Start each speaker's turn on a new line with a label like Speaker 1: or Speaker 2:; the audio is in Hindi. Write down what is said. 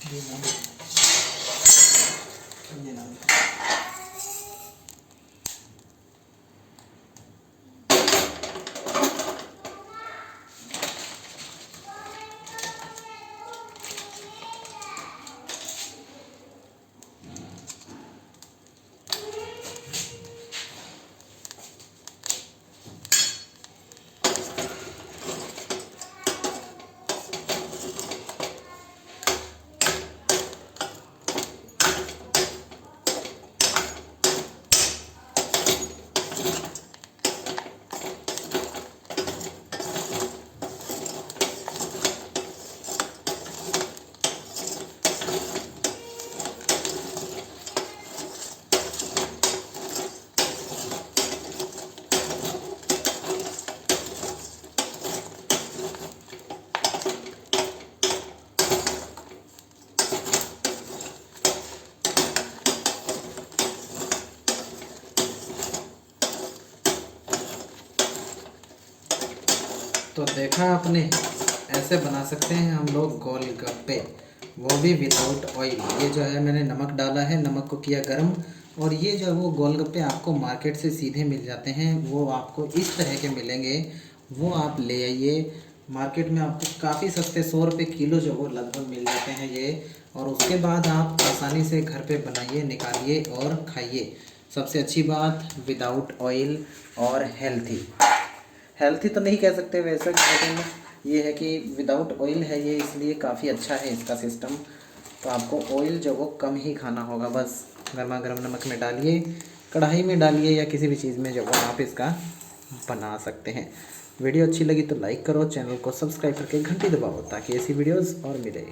Speaker 1: बिना बिना तो देखा आपने, ऐसे बना सकते हैं हम लोग गोलगप्पे, वो भी विदाउट ऑयल। ये जो है मैंने नमक डाला है, नमक को किया गर्म, और ये जो वो गोलगप्पे आपको मार्केट से सीधे मिल जाते हैं, वो आपको इस तरह के मिलेंगे। वो आप ले आइए, मार्केट में आपको काफ़ी सस्ते 100 रुपये किलो जो वो लगभग मिल जाते हैं ये। और उसके बाद आप आसानी से घर पे बनाइए, निकालिए और खाइए। सबसे अच्छी बात, विदाउट ऑयल और हेल्थी। हेल्थी तो नहीं कह सकते वैसे, लेकिन ये है कि विदाउट ऑयल है ये, इसलिए काफ़ी अच्छा है इसका सिस्टम। तो आपको ऑयल जो वो कम ही खाना होगा, बस गर्मा गर्म नमक में डालिए, कढ़ाई में डालिए या किसी भी चीज़ में जो वो आप इसका बना सकते हैं। वीडियो अच्छी लगी तो लाइक करो, चैनल को सब्सक्राइब करके घंटी दबाओ ताकि ऐसी वीडियोज़ और मिले।